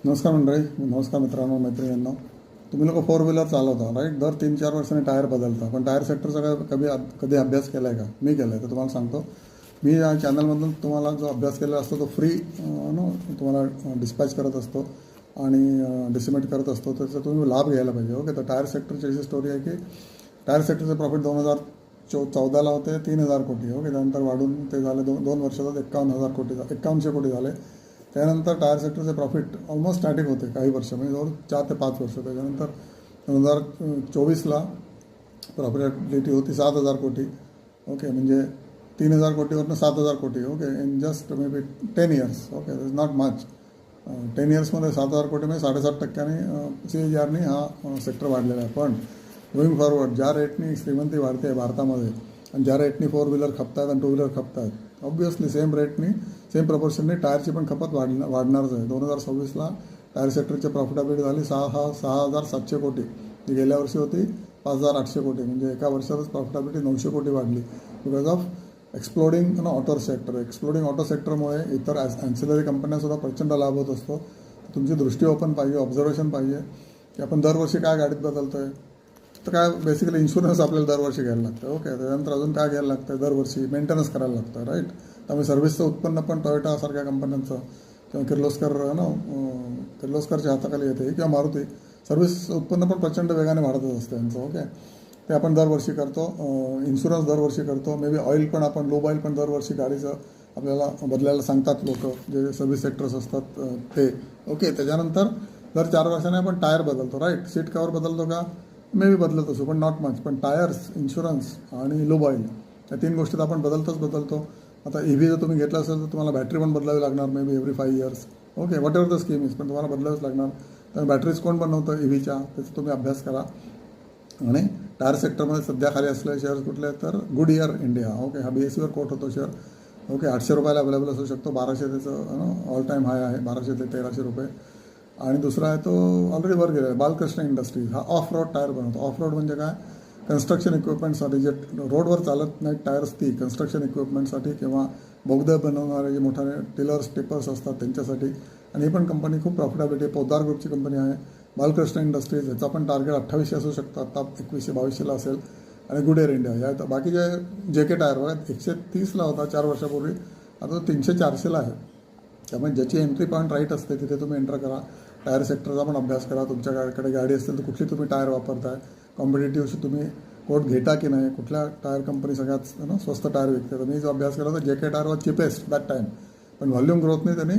नमस्कार मंडळी, नमस्कार मित्रांनो, मैत्रिणींनो. तुम्ही लोक फोर व्हीलर चालवता राईट. दर 3-4 वर्षांनी टायर बदलता, पण टायर सेक्टरचा कधी अभ्यास केला आहे का? मी केला आहे. तर तुम्हाला सांगतो, मी या चॅनलमधून तुम्हाला जो अभ्यास केलेला असतो तो फ्री तुम्हाला डिस्पॅच करत असतो आणि डिसिमेट करत असतो. त्याचा तुम्ही लाभ घ्यायला पाहिजे. ओके. तर टायर सेक्टरची अशी स्टोरी आहे की टायर सेक्टरचे प्रॉफिट 2014ला होते 3,000 कोटी. ओके. त्यानंतर वाढून ते झाले दोन वर्षात 51,000 कोटी झाले. त्यानंतर टायर सेक्टरचे प्रॉफिट ऑलमोस्ट स्टॅटिक होते काही वर्ष, म्हणजे जवळ 4 ते 5 वर्ष. त्याच्यानंतर 2024ला प्रॉफिटेबिलिटी होती 7,000 कोटी. ओके. म्हणजे 3,000 कोटीवरनं 7,000 कोटी. Okay. In just may be 10 years. Okay. Is not much. 10 इयर्समध्ये 7,000 कोटी म्हणजे 7.5% CAGRनी हा सेक्टर वाढलेला आहे. पण गोईंग फॉरवर्ड ज्या रेटनी श्रीमंती वाढते आहे भारतामध्ये आणि ज्या रेटनी फोर व्हीलर खपत आहेत आणि टू व्हीलर खपत आहेत, ऑब्व्हियसली सेम रेटनी सेम प्रपोर्शनने टायरची पण खपत वाढणारच आहे. 2026ला टायर सेक्टरची प्रॉफिटेबिलिटी झाली 6,700 कोटी. जी गेल्या वर्षी होती 5,800 कोटी. म्हणजे एका वर्षातच प्रॉफिटेबिलिटी 900 कोटी वाढली because of exploding auto sector. Exploding auto सेक्टरमुळे इतर ॲन्सिलरी कंपन्यांसुद्धा प्रचंड लाभ होत असतो. तुमची दृष्टी ओपन पाहिजे, ऑब्झर्वेशन पाहिजे की आपण दरवर्षी काय गाडीत बदलतो आहे. तर काय बेसिकली इन्शुरन्स आपल्याला दरवर्षी घ्यायला लागतं. ओके. त्यानंतर अजून काय घ्यायला लागतं, दरवर्षी मेंटेनन्स करायला लागतं राईट. त्यामुळे सर्व्हिसचं उत्पन्न पण टोयोटासारख्या कंपन्यांचं किंवा किर्लोस्करच्या हाताखाली येते किंवा मारुती, सर्व्हिस उत्पन्न पण प्रचंड वेगाने वाढतच असतं त्यांचं. ओके. ते आपण दरवर्षी करतो. इन्शुरन्स दरवर्षी करतो. मे बी ऑइल पण आपण लूब ऑइल पण दरवर्षी गाडीचं आपल्याला बदलायला सांगतात लोक, जे सर्व्हिस सेक्टर्स असतात ते. ओके. त्याच्यानंतर दर 4 वर्षाने आपण टायर बदलतो राईट. सीट कवर बदलतो का? मे बी बदलत असो, पण नॉट मच. पण टायर्स, इन्शुरन्स आणि लूब ऑइल या 3 गोष्टीत आपण बदलतो. आता EV जर तुम्ही घेतला असेल तर तुम्हाला बॅटरी पण बदलावी लागणार, may be every 5 years. Okay. What ever the scheme is, पण तुम्हाला बदलावीच लागणार. तर बॅटरीज कोण बनवतं EVच्या, त्याचा तुम्ही अभ्यास करा. आणि टायर सेक्टरमध्ये सध्या खाली असलेले शेअर्स कुठले आहेत तर गुडइयर इंडिया. ओके. हा BSEवर कोट होतो शेअर. ओके. 800 रुपयाला अवेलेबल असू शकतो. 1200 त्याचं ऑल टाईम हाय आहे, 1200 ते 1300 रुपये. आणि दुसरा आहे तो ऑलरेडी वर गेला आहे बालकृष्ण इंडस्ट्रीज. हा ऑफ रोड टायर बनवतो. ऑफ रोड म्हणजे काय? कन्स्ट्रक्शन इक्विपमेंटसाठी जे रोडवर चालत नाहीत टायर्स, ती कन्स्ट्रक्शन इक्विपमेंटसाठी किंवा बोगदे बनवणारे जे मोठाले टिलर्स टिपर्स असतात त्यांच्यासाठी. आणि ही पण कंपनी खूप प्रॉफिटेबिलिटी, पोद्दार ग्रुपची कंपनी आहे बालकृष्ण इंडस्ट्रीज. याचा पण टार्गेट 2800 असू शकतं, आता 2100-2200ला असेल. आणि गुडइयर इंडिया या बाकीचे JK टायर बघा 130ला होता 4 वर्षापूर्वी, आता तो 300-400ला आहे. त्यामुळे ज्याची एंट्री पॉईंट राईट असते तिथे तुम्ही एंटर करा. टायर सेक्टरचा पण अभ्यास करा. तुमच्याकडे गाडी असेल तर कुठली तुम्ही टायर वापरताय, कॉम्पिटेटिव्हशी तुम्ही कोट घेता की नाही, कुठल्या टायर कंपनी सगळ्यात स्वस्त टायर विकते. तर मी जो अभ्यास केला तर JK tyre was cheapest that time, पण व्हॉल्यूम ग्रोथने त्यांनी